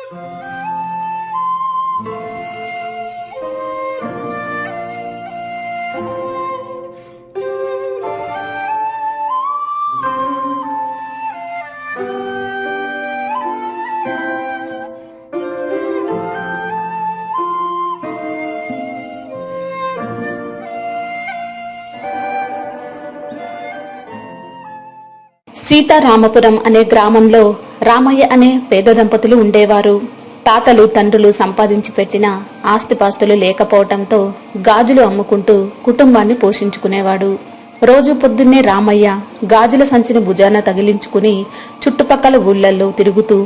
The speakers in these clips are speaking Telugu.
సీతారామపురం అనే గ్రామంలో రామయ్య అనే పేద దంపతులు ఉండేవారు. తాతలు తండ్రులు సంపాదించి పెట్టిన ఆస్తిపాస్తులు లేకపోవటంతో గాజులు అమ్ముకుంటూ కుటుంబాన్ని పోషించుకునేవాడు. రోజు పొద్దున్నే రామయ్య గాజుల సంచిని భుజాన తగిలించుకుని చుట్టుపక్కల ఊళ్ళల్లో తిరుగుతూ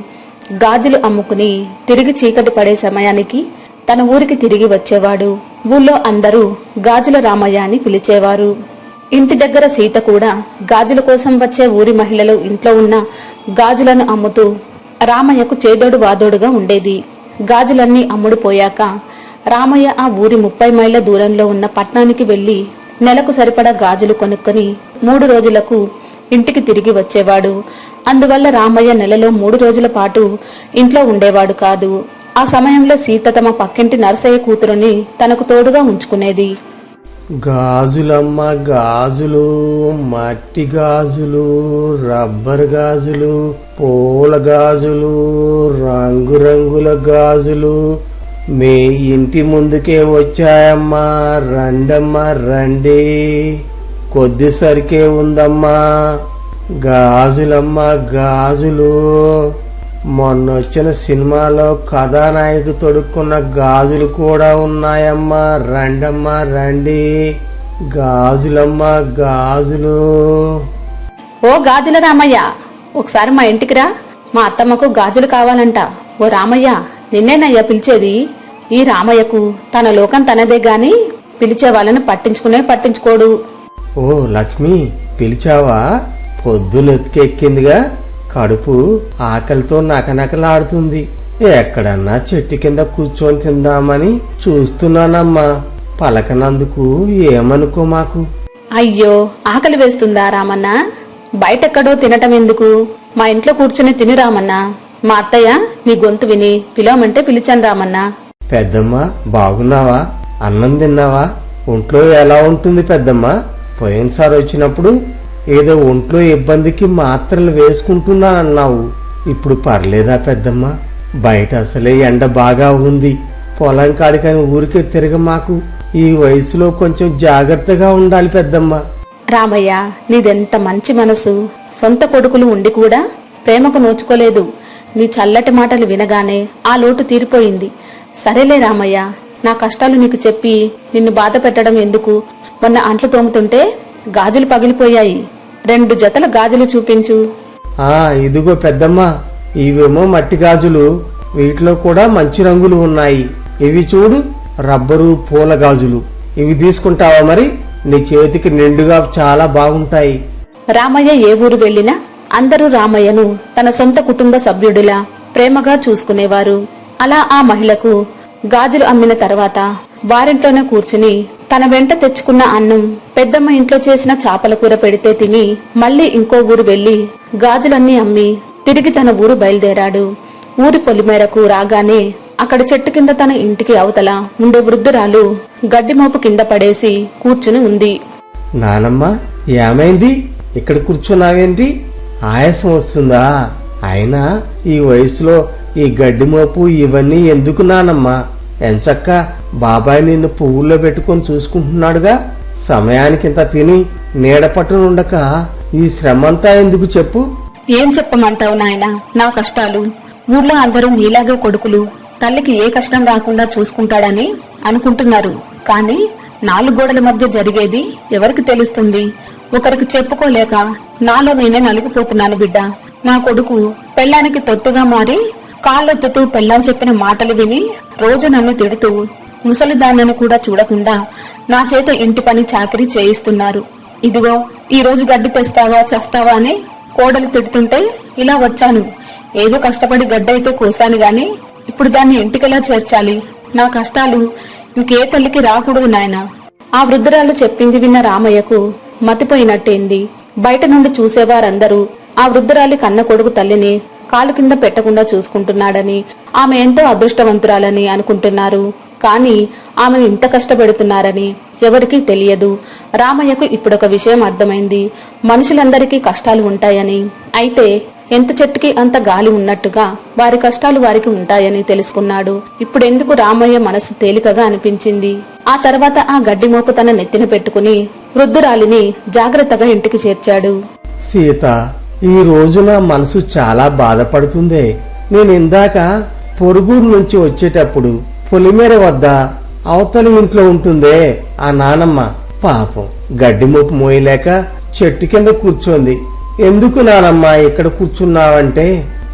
గాజులు అమ్ముకుని తిరిగి చీకటి పడే సమయానికి తన ఊరికి తిరిగి వచ్చేవాడు. ఊళ్ళో అందరూ గాజుల రామయ్య అని పిలిచేవారు. ఇంటి దగ్గర సీత కూడా గాజుల కోసం వచ్చే ఊరి మహిళలు ఇంట్లో ఉన్న గాజులను అమ్ముతూ రామయ్యకు చేదోడు వాదోడుగా ఉండేది. గాజులన్నీ అమ్ముడుపోయాక రామయ్య ఆ ఊరి 30 మైళ్ల దూరంలో ఉన్న పట్నానికి వెళ్లి నెలకు సరిపడా గాజులు కొనుక్కొని 3 రోజులకు ఇంటికి తిరిగి వచ్చేవాడు. అందువల్ల రామయ్య నెలలో 3 రోజుల పాటు ఇంట్లో ఉండేవాడు కాదు. ఆ సమయంలో సీత తమ పక్కింటి నరసయ్య కూతురుని తనకు తోడుగా ఉంచుకునేది. గాజులమ్మ, గాజులు, మట్టి గాజులు, రబ్బర్ గాజులు, పూల గాజులు, రంగురంగుల గాజులు మీ ఇంటి ముందుకే వచ్చాయమ్మా, రండమ్మా రండి, కొద్దిసరికే ఉందమ్మా. గాజులమ్మ, గాజులు, మొన్నొచ్చిన సినిమాలో కథానాయకు తొడుక్కున్న గాజులు కూడా ఉన్నాయమ్మా, రండమ్మా రండి, గాజులమ్మ, గాజులు. ఓ గాజుల రామయ్య, ఒకసారి మా ఇంటికి రా, మా అత్తమ్మకు గాజులు కావాలంట. ఓ రామయ్య, నిన్నేనయ్యా పిలిచేది. ఈ రామయ్యకు తన లోకం తనదే గాని పిలిచే వాళ్ళని పట్టించుకోడు. ఓ లక్ష్మి, పిలిచావా? పొద్దునెత్తికెక్కిందిగా, కడుపు ఆకలితో నకనకలాడుతుంది. ఎక్కడన్నా చెట్టు కింద కూర్చొని తిందామని చూస్తున్నానమ్మా. పలకనందుకు ఏమనుకో మాకు. అయ్యో, ఆకలి వేస్తుందా రామన్న? బయటెక్కడో తినటం ఎందుకు? మా ఇంట్లో కూర్చుని తిని రామన్నా. మా అత్తయ్య నీ గొంతు విని పిలవమంటే పిలిచాను రామన్నా. పెద్దమ్మ, బాగున్నావా? అన్నం తిన్నావా? ఒంట్లో ఎలా ఉంటుంది పెద్దమ్మ? పోయినసారి వచ్చినప్పుడు ఏదో ఒంట్లో ఇబ్బందికి మాత్రలు వేసుకుంటున్నానన్నావు. ఇప్పుడు పర్లేదా పెద్దమ్మ? బయట అసలే ఎండ బాగా ఉంది. పొలం కాడికని ఊరికే తిరగమాకు. ఈ వయసులో కొంచెం జాగ్రత్తగా ఉండాలి పెద్దమ్మ. రామయ్య, నీదెంత మంచి మనసు. సొంత కొడుకులు ఉండి కూడా ప్రేమకు నోచుకోలేదు. నీ చల్లటి మాటలు వినగానే ఆ లోటు తీరిపోయింది. సరేలే రామయ్య, నా కష్టాలు నీకు చెప్పి నిన్ను బాధ పెట్టడం ఎందుకు? మొన్న అంట్లు తోముతుంటే గాజులు పగిలిపోయాయి. 2 జతల గాజులు చూపించు. ఇదిగో పెద్దమ్మా, ఇవేమో మట్టి గాజులు. వీటిలో కూడా మంచి రంగులు ఉన్నాయి. ఇవి చూడు, రబ్బరు పూల గాజులు. ఇవి తీసుకుంటావా మరి? నీ చేతికి నిండుగా చాలా బాగుంటాయి. రామయ్య ఏ ఊరు వెళ్లినా అందరూ రామయ్యను తన సొంత కుటుంబ సభ్యుడిలా ప్రేమగా చూసుకునేవారు. అలా ఆ మహిళకు గాజులు అమ్మిన తర్వాత వారింట్లోనే కూర్చుని తన వెంట తెచ్చుకున్న అన్నం, పెద్దమ్మ ఇంట్లో చేసిన చేపల కూర పెడితే తిని మళ్లీ ఇంకో ఊరు వెళ్లి గాజులన్నీ అమ్మి తిరిగి తన ఊరు బయలుదేరాడు. ఊరి పొలిమేరకు రాగానే అక్కడ చెట్టు కింద తన ఇంటికి అవతల ఉండే వృద్ధురాలు గడ్డి మోపు కింద పడేసి కూర్చుని ఉంది. నానమ్మ, ఏమైంది? ఇక్కడ కూర్చున్నావేంటి? ఆయాసం వస్తుందా? అయినా ఈ వయసులో ఈ గడ్డి మోపు ఇవన్నీ ఎందుకు నానమ్మా? ఎంచక్క బాబాయ్ నిన్ను పువ్వుల్లో పెట్టుకొని చూసుకుంటున్నాడుగా. సమయానికింత తిని నీడ పట్టునుండక ఈ శ్రమంతా ఎందుకు చెప్పు? ఏం చెప్పమంటావు నాయనా, నా కష్టాలు. ఊర్లో అందరూ నీలాగా కొడుకులు తల్లికి ఏ కష్టం రాకుండా చూసుకుంటాడని అనుకుంటున్నారు. కానీ 4 గోడల మధ్య జరిగేది ఎవరికి తెలుస్తుంది? ఒకరికి చెప్పుకోలేక నాలో నేనే నలిగిపోతున్నాను బిడ్డ. నా కొడుకు పెళ్ళానికి తొత్తుగా మారి కాళ్ళొత్తుతూ పెళ్ళాం చెప్పిన మాటలు విని రోజు నన్ను తిడుతూ ముసలిదాన్నను కూడా చూడకుండా నా చేత ఇంటి పని చాకరీ చేయిస్తున్నారు. ఇదిగో ఈ రోజు గడ్డి తెస్తావా చేస్తావా అని కోడలు తిడుతుంటే ఇలా వచ్చాను. ఏదో కష్టపడి గడ్డైతే కోసాను గాని ఇప్పుడు దాన్ని ఇంటికెలా చేర్చాలి? నా కష్టాలు ఇంకే తల్లికి రాకూడదు నాయనా. ఆ వృద్ధురాలు చెప్పింది విన్న రామయ్యకు మతిపోయినట్టేంది. బయట నుండి చూసేవారందరూ ఆ వృద్ధురాలి కన్న కొడుకు తల్లిని కాలు కింద పెట్టకుండా చూసుకుంటున్నాడని, ఆమె ఎంతో అదృష్టవంతురాలని అనుకుంటున్నారు. కానీ ఆమెను ఇంత కష్టపెడుతున్నారని ఎవరికీ తెలియదు. రామయ్యకు ఇప్పుడొక విషయం అర్థమైంది. మనుషులందరికీ కష్టాలు ఉంటాయని, అయితే ఎంత చెట్టుకి అంత గాలి ఉన్నట్టుగా వారి కష్టాలు వారికి ఉంటాయని తెలుసుకున్నాడు. ఇప్పుడెందుకు రామయ్య మనసు తేలికగా అనిపించింది. ఆ తర్వాత ఆ గడ్డి మోపు తన నెత్తిన పెట్టుకుని వృద్ధురాలిని జాగ్రత్తగా ఇంటికి చేర్చాడు. సీత, ఈ రోజు నా మనసు చాలా బాధపడుతుందే. నేను ఇందాక పొరుగురు నుంచి వచ్చేటప్పుడు పొలిమేర వద్ద అవతలి ఇంట్లో ఉంటుందే ఆ నానమ్మ, పాపం గడ్డి మోపు మోయలేక చెట్టు కింద కూర్చోంది. ఎందుకు నానమ్మ ఇక్కడ కూర్చున్నావంటే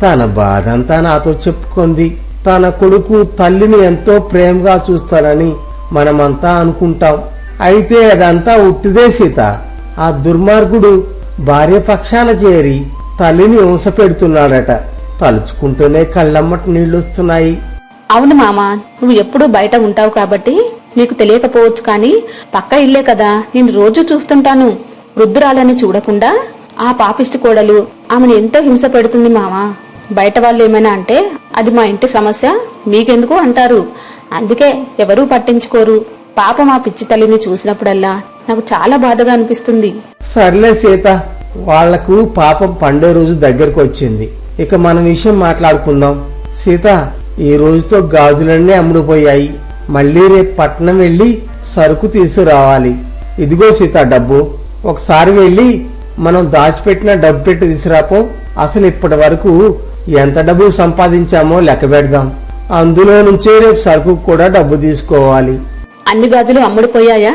తన బాధంతా నాతో చెప్పుకుంది. తన కొడుకు తల్లిని ఎంతో ప్రేమగా చూస్తానని మనమంతా అనుకుంటాం. అయితే అదంతా ఉట్టిదే సీత. ఆ దుర్మార్గుడు భార్య పక్షాన చేరి తల్లిని హింస పెడుతున్నాడట. తలుచుకుంటూనే కళ్ళమ్మట నీళ్లొస్తున్నాయి. అవును మామ, నువ్వు ఎప్పుడూ బయట ఉంటావు కాబట్టి నీకు తెలియకపోవచ్చు, కానీ పక్క ఇల్లే కదా, నేను రోజూ చూస్తుంటాను. వృద్ధురాలని చూడకుండా ఆ పాపిష్టి కోడలు ఆమెను ఎంతో హింస పెడుతుంది మామ. బయట వాళ్ళు ఏమైనా అంటే అది మా ఇంటి సమస్య, మీకెందుకు అంటారు. అందుకే ఎవరూ పట్టించుకోరు. పాపం ఆ పిచ్చి తల్లిని చూసినప్పుడల్లా నాకు చాలా బాధగా అనిపిస్తుంది. సర్లే సీత, వాళ్లకు పాపం పండే రోజు దగ్గరకు వచ్చింది. ఇక మన విషయం మాట్లాడుకుందాం. సీత, ఈ రోజుతో గాజులన్నీ అమ్ముడుపోయాయి. మళ్లీ రేపు పట్నం వెళ్లి సరుకు తీసుకురావాలి. ఇదిగో సీత డబ్బు. ఒకసారి వెళ్లి మనం దాచిపెట్టిన డబ్బు పెట్టి తీసుకురాపో. అసలు ఇప్పటి వరకు ఎంత డబ్బు సంపాదించామో లెక్క పెడదాం. అందులో నుంచే రేపు సరుకు కూడా డబ్బు తీసుకోవాలి. అన్ని గాజులు అమ్ముడుపోయాయా?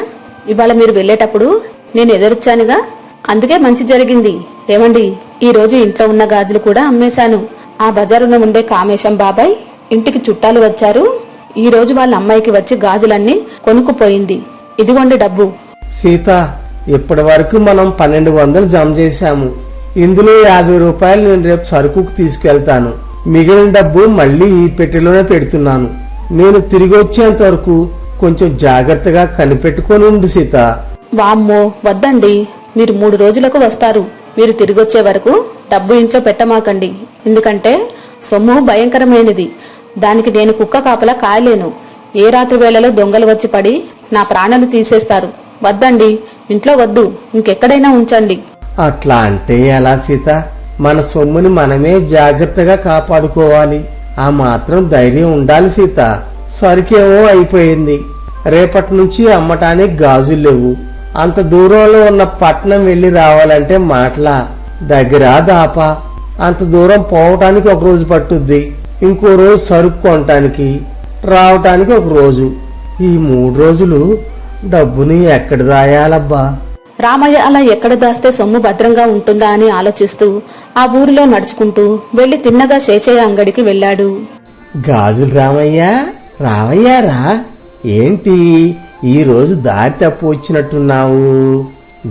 ఇవాళ మీరు వెళ్లేటప్పుడు నేను ఎదురొచ్చానుగా, అందుకే మంచి జరిగింది. ఏమండి, ఈ రోజు ఇంట్లో ఉన్న గాజులు కూడా అమ్మేశాను. ఆ బజారులో ఉండే కామేశం బాబాయ్ ఇంటికి చుట్టాలు వచ్చారు. ఈ రోజు వాళ్ళ అమ్మాయికి వచ్చి గాజులన్నీ కొనుక్కుపోయింది. ఇదిగోండి డబ్బు. సీత, ఇప్పటి వరకు మనం 1200 జమ చేశాము. ఇందులో 50 రూపాయలు నేను రేపు సరుకుకు తీసుకెళ్తాను. మిగిలిన డబ్బు మళ్లీ ఈ పెట్టెలోనే పెడుతున్నాను. నేను తిరిగి వచ్చేంత వరకు కొంచెం జాగ్రత్తగా కనిపెట్టుకొని ఉండు సీత. వామ్మో, వద్దండి. మీరు 3 రోజులకు వస్తారు. మీరు తిరిగొచ్చే వరకు డబ్బు ఇంట్లో పెట్టమాకండి. ఎందుకంటే సొమ్ము భయంకరమైనది. దానికి నేను కుక్క కాపలా కాయలేను. ఏ రాత్రి వేళలో దొంగలు వచ్చి పడి నా ప్రాణాలు తీసేస్తారు. వద్దండి, ఇంట్లో వద్దు, ఇంకెక్కడైనా ఉంచండి. అట్లా అంటే ఎలా సీత? మన సొమ్ముని మనమే జాగ్రత్తగా కాపాడుకోవాలి. ఆ మాత్రం ధైర్యం ఉండాలి సీత. సరుకేమో అయిపోయింది. రేపటి నుంచి అమ్మటానికి గాజులు లేవు. అంత దూరంలో ఉన్న పట్నం వెళ్లి రావాలంటే మాటలా? దగ్గర దాపా? అంత దూరం పోవటానికి ఒక రోజు పట్టుద్ది. ఇంకో రోజు సరుకు కొనటానికి, రావటానికి ఒక రోజు. ఈ 3 రోజులు డబ్బుని ఎక్కడ దాయాలబ్బా? రామయ్య అలా ఎక్కడ దాస్తే సొమ్ము భద్రంగా ఉంటుందా అని ఆలోచిస్తూ ఆ ఊరిలో నడుచుకుంటూ వెళ్లి తిన్నగా శేషయ్య అంగడికి వెళ్లాడు. గాజులు రామయ్య, రావయ్యారా? ఏంటి ఈ రోజు దారి తప్పు వచ్చినట్టున్నావు?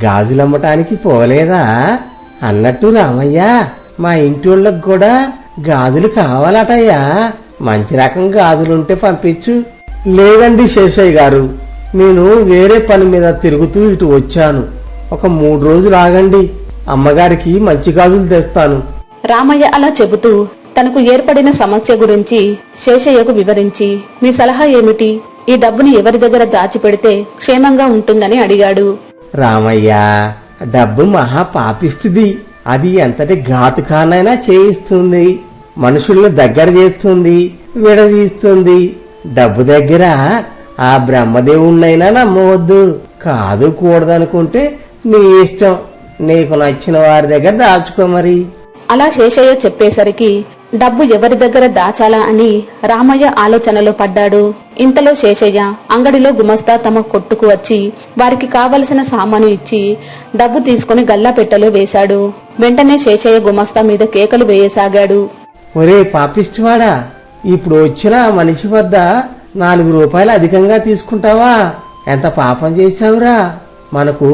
గాజులమ్మటానికి పోలేదా? అన్నట్టు రామయ్య, మా ఇంటి వాళ్ళకి కూడా గాజులు కావాలటయ్యా. మంచి రకం గాజులుంటే పంపించు. లేదండి శేషయ్య గారు, నేను వేరే పని మీద తిరుగుతూ ఇటు వచ్చాను. ఒక 3 రోజులు ఆగండి, అమ్మగారికి మంచి గాజులు తెస్తాను. రామయ్య అలా చెబుతూ తనకు ఏర్పడిన సమస్య గురించి శేషయ్యకు వివరించి, మీ సలహా ఏమిటి? ఈ డబ్బుని ఎవరి దగ్గర దాచిపెడితే క్షేమంగా ఉంటుందని అడిగాడు. రామయ్య, డబ్బు మహా పాపిస్తుంది. అది ఎంతటి ఘాతుకానైనా చేయిస్తుంది. మనుషుల్ని దగ్గర చేస్తుంది, విడదీస్తుంది. డబ్బు దగ్గర ఆ బ్రహ్మదేవుణ్ణైనా నమ్మవద్దు. కాదు కూడదనుకుంటే నీ ఇష్టం. నీకు నచ్చిన వారి దగ్గర దాచుకో మరి. అలా శేషయ్య చెప్పేసరికి డబ్బు ఎవరి దగ్గర దాచాలా అని రామయ్య ఆలోచనలో పడ్డాడు. ఇంతలో శేషయ్య అంగడిలో గుమస్తా తమ కొట్టుకు వచ్చి వారికి కావలసిన సామాను ఇచ్చి డబ్బు తీసుకుని గల్లా పెట్టెలో వేశాడు. వెంటనే శేషయ్య గుమస్తా మీద కేకలు వేయసాగాడు. ఒరే పాపిష్టివాడా, ఇప్పుడు వచ్చిన మనిషి వద్ద 4 రూపాయలు అధికంగా తీసుకుంటావా? ఎంత పాపం చేశావురా? మనకు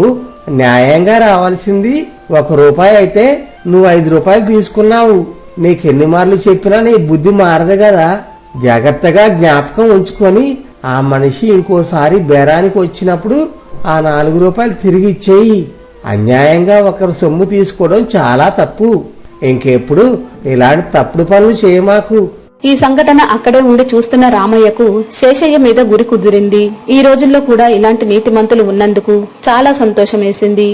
న్యాయంగా రావాల్సింది 1 రూపాయి అయితే నువ్వు 5 రూపాయలు తీసుకున్నావు. నీకెన్ని మార్లు చెప్పినా నీ బుద్ధి మారదు కదా. జాగ్రత్తగా జ్ఞాపకం ఉంచుకొని ఆ మనిషి ఇంకోసారి బేరానికి వచ్చినప్పుడు ఆ 4 రూపాయలు తిరిగి ఇచ్చేయి. అన్యాయంగా ఒకరు సొమ్ము తీసుకోవడం చాలా తప్పు. ఇంకెప్పుడు ఇలాంటి తప్పుడు పనులు చేయమాకు. ఈ సంఘటన అక్కడే ఉండి చూస్తున్న రామయ్యకు శేషయ్య మీద గురి కుదిరింది. ఈ రోజుల్లో కూడా ఇలాంటి నీతిమంతులు ఉన్నందుకు చాలా సంతోషమేసింది.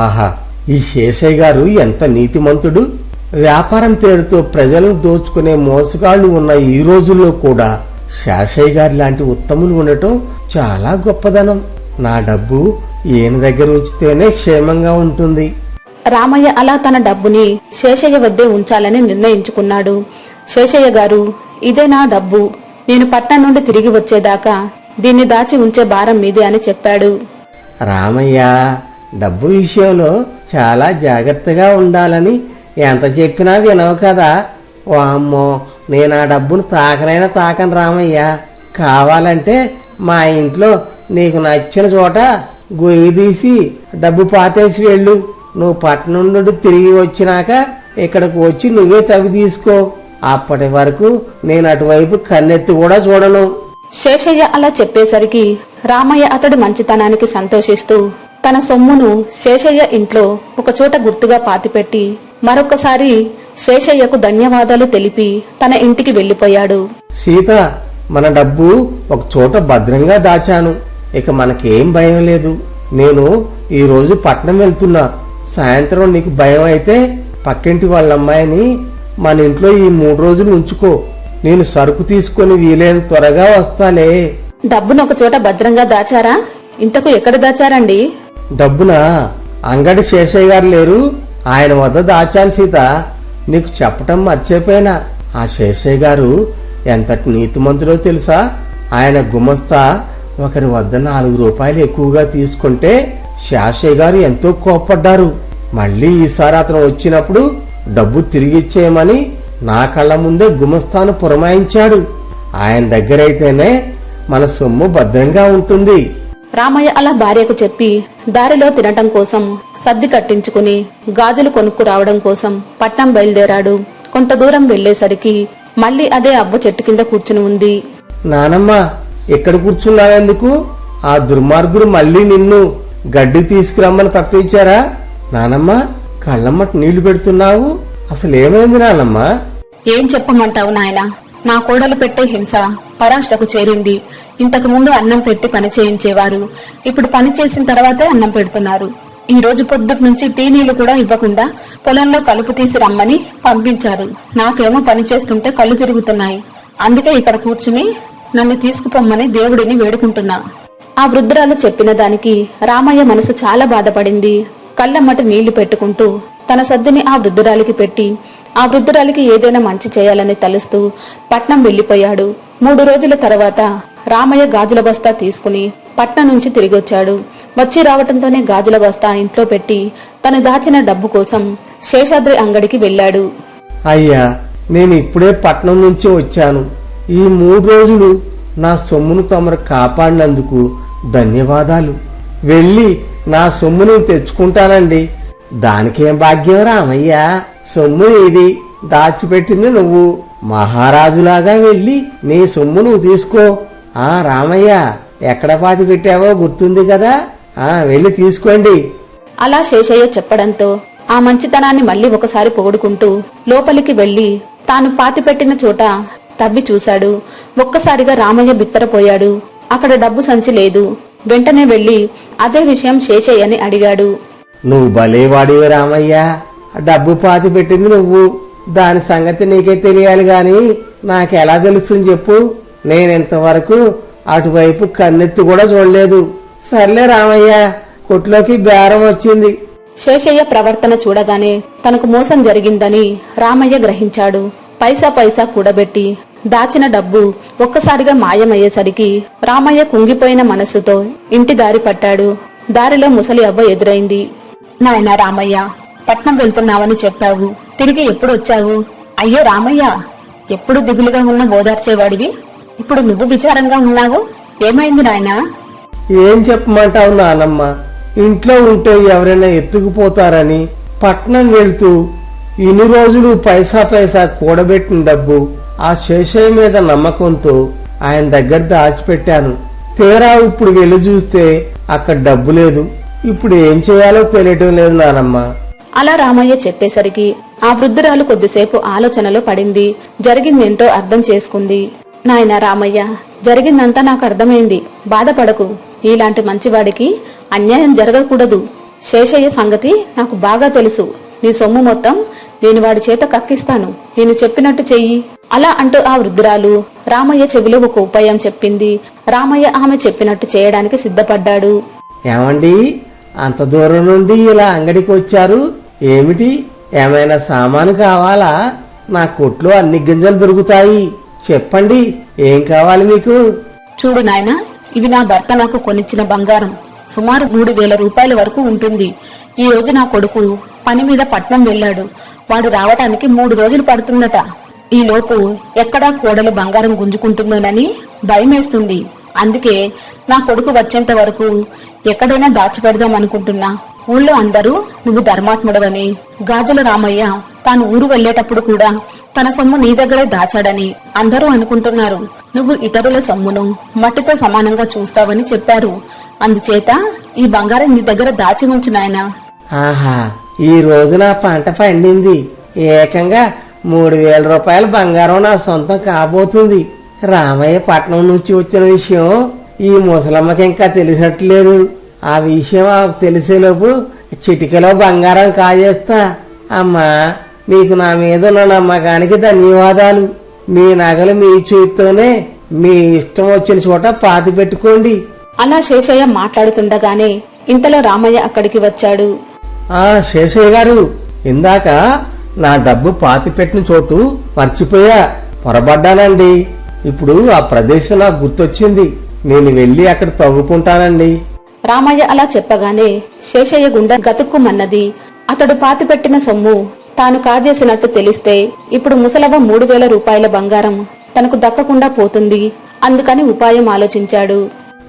ఆహా, ఈ శేషయ్య గారు ఎంత నీతిమంతుడు! వ్యాపారం పేరుతో ప్రజలను దోచుకునే మోసగాళ్లు ఉన్న ఈ రోజుల్లో కూడా శేషయ్య గారి లాంటి ఉత్తములు ఉండటం చాలా గొప్పదనం. నా డబ్బు ఈయన దగ్గర ఉంచితేనే క్షేమంగా ఉంటుంది. రామయ్య అలా తన డబ్బుని శేషయ్య వద్దే ఉంచాలని నిర్ణయించుకున్నాడు. శేషయ్య గారు, ఇదే నా డబ్బు, నేను పట్నం నుండి తిరిగి వచ్చేదాకా దీన్ని దాచి ఉంచే భారం మీదే అని చెప్పాడు. రామయ్య, డబ్బు విషయంలో చాలా జాగ్రత్తగా ఉండాలని ఎంత చెప్పినా వినవు కదా. ఓ అమ్మో, నేను ఆ డబ్బును తాకనైనా తాకను రామయ్య. కావాలంటే మా ఇంట్లో నీకు నచ్చిన చోట గొయ్యి తీసి డబ్బు పాతేసి వెళ్ళు. నువ్వు పట్నం నుండి తిరిగి వచ్చినాక ఇక్కడికి వచ్చి నువ్వే తవ్వి తీసుకో. అప్పటి వరకు నేను అటువైపు కన్నెత్తి కూడా చూడను. శేషయ్య అలా చెప్పేసరికి రామయ్య అతడి మంచితనానికి సంతోషిస్తూ తన సొమ్మును శేషయ్య ఇంట్లో ఒకచోట గుర్తుగా పాతిపెట్టి మరొకసారి శేషయ్యకు ధన్యవాదాలు తెలిపి తన ఇంటికి వెళ్లిపోయాడు. సీత, మన డబ్బు ఒక చోట భద్రంగా దాచాను. ఇక మనకేం భయం లేదు. నేను ఈ రోజు పట్నం వెళ్తున్నా. సాయంత్రం నీకు భయం అయితే పక్కింటి వాళ్ళ అమ్మాయిని మన ఇంట్లో ఈ 3 రోజులు ఉంచుకో. నేను సరుకు తీసుకుని వీలైన త్వరగా వస్తాలే. డబ్బును ఒక చోట భద్రంగా దాచారా? ఇంతకు ఎక్కడ దాచారండి? డబ్బునా? అంగడి శేషయ్య గారు లేరు, ఆయన వద్ద దాచాను సీత. నీకు చెప్పటం మర్చిపోయినా. ఆ శేషయ్య గారు ఎంతటి నీతిమంతుడో తెలుసా? ఆయన గుమస్తా ఒకరి వద్ద 4 రూపాయలు ఎక్కువగా తీసుకుంటే శేషయ్య గారు ఎంతో కోప్పడ్డారు. మళ్లీ ఈసారి అతను వచ్చినప్పుడు డబ్బు తిరిగిచ్చేయమని నా కళ్ల ముందే గుమస్తాను పురమాయించాడు. ఆయన దగ్గరైతేనే మన సొమ్ము భద్రంగా ఉంటుంది. రామయ్య అలా భార్యకు చెప్పి దారిలో తినటం కోసం సర్ది కట్టించుకుని గాజులు కొనుక్కు రావడం కోసం పట్నం బయలుదేరాడు. కొంత దూరం వెళ్లేసరికి మళ్లీ అదే అవ్వ చెట్టు కింద కూర్చుని ఉంది. నానమ్మ, ఇక్కడ కూర్చున్నావెందుకు? ఆ దుర్మార్గుడు మళ్లీ నిన్ను గడ్డి తీసుకురమ్మని పంపించారా? నానమ్మ, కళ్ళమ్మట నీళ్లు పెడుతున్నావు. అసలేమైంది నానమ్మ? ఏం చెప్పమంటావు నాయనా? నా కోడలు పెట్టే హింస పరాష్టకు చేరింది. ఇంతకు ముందు అన్నం పెట్టి పని చేయించేవారు. ఇప్పుడు పని చేసిన తర్వాతే అన్నం పెడుతున్నారు. ఈ రోజు పొద్దుటి నుంచి టీ నీళ్లు కూడా ఇవ్వకుండా పొలంలో కలుపు తీసి రమ్మని పంపించారు. నాకేమో పని చేస్తుంటే కళ్ళు తిరుగుతున్నాయి. అందుకే ఇక్కడ కూర్చుని నన్ను తీసుకుపోమ్మని దేవుడిని వేడుకుంటున్నా. ఆ వృద్ధురాలు చెప్పిన దానికి రామయ్య మనసు చాలా బాధపడింది. కళ్ళమ్మట నీళ్లు పెట్టుకుంటూ తన సద్దిని ఆ వృద్ధురాలికి పెట్టి ఆ వృద్ధురాలికి ఏదైనా మంచి చేయాలని తలుస్తూ పట్నం వెళ్లిపోయాడు. 3 రోజుల తర్వాత రామయ్య గాజుల బస్తా తీసుకుని పట్నం నుంచి తిరిగొచ్చాడు. వచ్చి రావటంతోనే గాజుల బస్తా ఇంట్లో పెట్టి తను దాచిన డబ్బు కోసం శేషాద్రి అంగడికి వెళ్లాడు. అయ్యా, నేను ఇప్పుడే పట్నం నుంచి వచ్చాను. ఈ 3 రోజులు నా సొమ్మును తమరు కాపాడినందుకు ధన్యవాదాలు. వెళ్లి నా సొమ్మును తెచ్చుకుంటానండి. దానికేం భాగ్యం రామయ్యా? సొమ్ము ఇది దాచిపెట్టింది నువ్వు. మహారాజులాగా వెళ్లి నీ సొమ్ము నువ్వు తీసుకో. ఆ రామయ్య, ఎక్కడ పాతి పెట్టావో గుర్తుంది కదా? వెళ్లి తీసుకోండి. అలా శేషయ్య చెప్పడంతో ఆ మంచితనాన్ని మళ్లీ ఒకసారి పొగుడుకుంటూ లోపలికి వెళ్లి తాను పాతిపెట్టిన చోట తవ్వి చూశాడు. ఒక్కసారిగా రామయ్య బిత్తరపోయాడు. అక్కడ డబ్బు సంచి లేదు. వెంటనే వెళ్లి అదే విషయం శేషయ్యని అడిగాడు. నువ్వు భలేవాడివే రామయ్య. డబ్బు పాతి పెట్టింది నువ్వు. దాని సంగతి నీకే తెలియాలి గాని నాకెలా తెలుస్తుంది చెప్పు? నేనింతవరకు అటువైపు కన్నెత్తి కూడా చూడలేదు. సర్లే రామయ్య, కొట్లోకి బేరం వచ్చింది. శేషయ్య ప్రవర్తన చూడగానే తనకు మోసం జరిగిందని రామయ్య గ్రహించాడు. పైసా పైసా కూడబెట్టి దాచిన డబ్బు ఒక్కసారిగా మాయమయ్యేసరికి రామయ్య కుంగిపోయిన మనస్సుతో ఇంటి దారి పట్టాడు. దారిలో ముసలి అవ్వ ఎదురైంది. నాయనా రామయ్య, పట్నం వెళ్తున్నావని చెప్పావు. తిరిగి ఎప్పుడు వచ్చావు? అయ్యో రామయ్య, ఎప్పుడు దిగులుగా ఉన్న ఓదార్చేవాడివి ఇప్పుడు నువ్వు విచారంగా ఉన్నావు. ఏమైంది నాయనా? ఏం చెప్పమంటావు నానమ్మ? ఇంట్లో ఉంటే ఎవరైనా ఎత్తుకుపోతారని పట్నం వెళ్తూ ఇన్ని రోజులు పైసా పైసా కూడబెట్టిన డబ్బు ఆ శేషయ్య మీద నమ్మకంతో ఆయన దగ్గర దాచిపెట్టాను. తీరా ఇప్పుడు వెళ్లి చూస్తే అక్కడ డబ్బు లేదు. ఇప్పుడు ఏం చేయాలో తెలియటం లేదు నానమ్మ. అలా రామయ్య చెప్పేసరికి ఆ వృద్ధురాలు కొద్దిసేపు ఆలోచనలో పడింది. జరిగిందేంటో అర్థం చేసుకుంది. నాయనా రామయ్య, జరిగిందంతా నాకు అర్థమైంది. బాధపడకు. నీలాంటి మంచివాడికి అన్యాయం జరగకూడదు. శేషయ్య సంగతి నాకు బాగా తెలుసు. నీ సొమ్ము మొత్తం నేను వాడి చేత కక్కిస్తాను. నేను చెప్పినట్టు చెయ్యి. అలా అంటూ ఆ వృద్ధురాలు రామయ్య చెవిలో ఒక ఉపాయం చెప్పింది. రామయ్య ఆమె చెప్పినట్టు చేయడానికి సిద్ధపడ్డాడు. ఏమండి, అంత దూరం నుండి ఇలా అంగడికి వచ్చారు ఏమిటి? ఏమైనా సామాను కావాలా? నా కొట్లో అన్ని గింజలు దొరుకుతాయి. చెప్పండి, ఏం కావాలి మీకు? చూడు నాయనా, ఇవి నా భర్త నాకు కొనిచ్చిన బంగారం. సుమారు 3,000 రూపాయల వరకు ఉంటుంది. ఈ రోజు నా కొడుకు పని మీద పట్నం వెళ్లాడు. వాడు రావటానికి 3 రోజులు పడుతుందట. ఈ లోపు ఎక్కడా కోడలు బంగారం గుంజుకుంటుందోనని భయమేస్తుంది. అందుకే నా కొడుకు వచ్చేంత వరకు ఎక్కడైనా దాచిపెడదాం అనుకుంటున్నా. ఊళ్ళో అందరూ నువ్వు ధర్మాత్ముడవని, గాజుల రామయ్య తాను ఊరు వెళ్లేటప్పుడు కూడా తన సొమ్ము నీ దగ్గరే దాచాడని అందరూ అనుకుంటున్నారు. నువ్వు ఇతరుల సొమ్మును మట్టితో సమానంగా చూస్తావని చెప్పారు. అందుచేత ఈ బంగారం నీ దగ్గర దాచి ఉంచు నాయనా. ఆహా, ఈ రోజు నా పంట పండింది. ఏకంగా 3,000 రూపాయల బంగారం నా సొంతం కాబోతుంది. రామయ్య పట్నం నుంచి వచ్చిన విషయం ఈ ముసలమ్మకి ఇంకా తెలిసినట్లేదు. ఆ విషయం ఆమెకు తెలిసేలోపు చిటికలో బంగారం కాజేస్తా. అమ్మా, మీకు నా మీద ఉన్న నమ్మకానికి ధన్యవాదాలు. మీ నగలు మీ చేతితోనే మీ ఇష్టం వచ్చిన చోట పాతి పెట్టుకోండి. అలా శేషయ్య మాట్లాడుతుండగానే ఇంతలో రామయ్య అక్కడికి వచ్చాడు. శేషయ్య గారు, ఇందాక నా డబ్బు పాతి పెట్టిన చోటు మర్చిపోయా, పొరబడ్డానండి. ఇప్పుడు ఆ ప్రదేశం నాకు గుర్తొచ్చింది. నేను వెళ్లి అక్కడ తవ్వుకుంటానండి. రామయ్య అలా చెప్పగానే శేషయ్య గుండె గతుక్కుమన్నది. అతడు పాతిపెట్టిన సొమ్ము తాను కాజేసినట్టు తెలిస్తే ఇప్పుడు ముసలవ్వ 3,000 రూపాయల బంగారం తనకు దక్కకుండా పోతుంది. అందుకని ఉపాయం ఆలోచించాడు.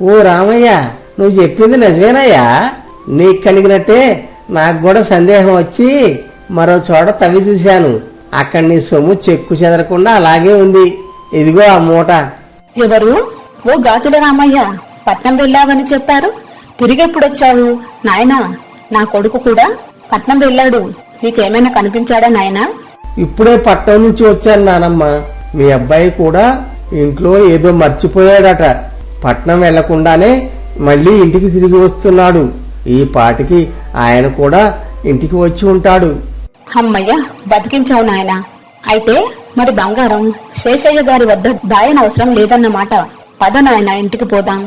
ఓ రామయ్య, నువ్వు చెప్పింది నిజమేనయ్యా. నీకు కలిగినట్టే నాకు కూడా సందేహం వచ్చి మరో చోట తవ్వి చూశాను. అక్కడ నీ సొమ్ము చెక్కు చెదరకుండా అలాగే ఉంది. ఇదిగో ఆ మూట. ఎవరు? ఓ గాజుల రామయ్య, పట్నం వెళ్ళావని చెప్పారు. తిరిగెప్పుడొచ్చావు? నాయనా, నా కొడుకు కూడా పట్నం వెళ్ళాడు. నీకేమైనా కనిపించాడా నాయనా? ఇప్పుడే పట్నం నుంచి వచ్చాను నానమ్మ. మీ అబ్బాయి కూడా ఇంట్లో ఏదో మర్చిపోయాడట. పట్నం వెళ్లకుండానే మళ్లీ ఇంటికి తిరిగి వస్తున్నాడు. ఈ పాటికి ఆయన కూడా ఇంటికి వచ్చి ఉంటాడు. అమ్మయ్య, బతికించావు నాయనా. అయితే మరి బంగారం శేషయ్య గారి వద్ద దాయనవసరం లేదన్నమాట. పద నాయనా, ఇంటికి పోదాం.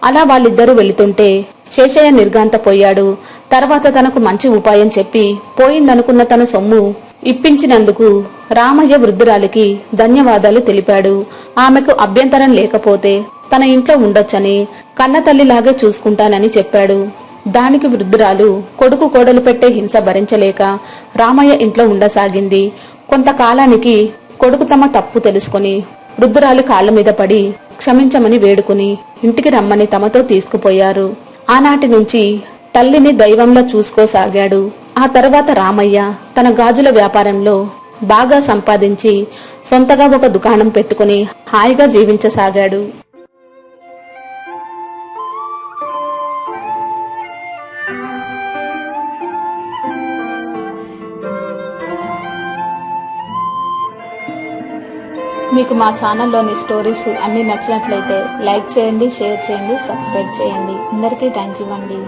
అలా వాళ్ళిద్దరూ వెళుతుంటే శేషయ్య నిర్ఘాంతపోయాడు. తర్వాత తనకు మంచి ఉపాయం చెప్పి పోయిందనుకున్న తన సొమ్ము ఇప్పించినందుకు రామయ్య వృద్ధురాలికి ధన్యవాదాలు తెలిపాడు. ఆమెకు అభ్యంతరం లేకపోతే తన ఇంట్లో ఉండొచ్చని, కన్నతల్లిలాగే చూసుకుంటానని చెప్పాడు. దానికి వృద్ధురాలు కొడుకు కోడలు పెట్టే హింస భరించలేక రామయ్య ఇంట్లో ఉండసాగింది. కొంతకాలానికి కొడుకు తమ తప్పు తెలుసుకుని వృద్ధురాలు కాళ్ల మీద పడి క్షమించమని వేడుకుని ఇంటికి రమ్మని తమతో తీసుకుపోయారు. ఆనాటి నుంచి తల్లిని దైవంలా చూసుకోసాగాడు. ఆ తర్వాత రామయ్య తన గాజుల వ్యాపారంలో బాగా సంపాదించి సొంతగా ఒక దుకాణం పెట్టుకుని హాయిగా జీవించసాగాడు. మీకు మా ఛానల్లోని స్టోరీస్ అన్ని నచ్చినట్లయితే లైక్ చేయండి, షేర్ చేయండి, సబ్స్క్రైబ్ చేయండి. అందరికీ థ్యాంక్ యూ అండి.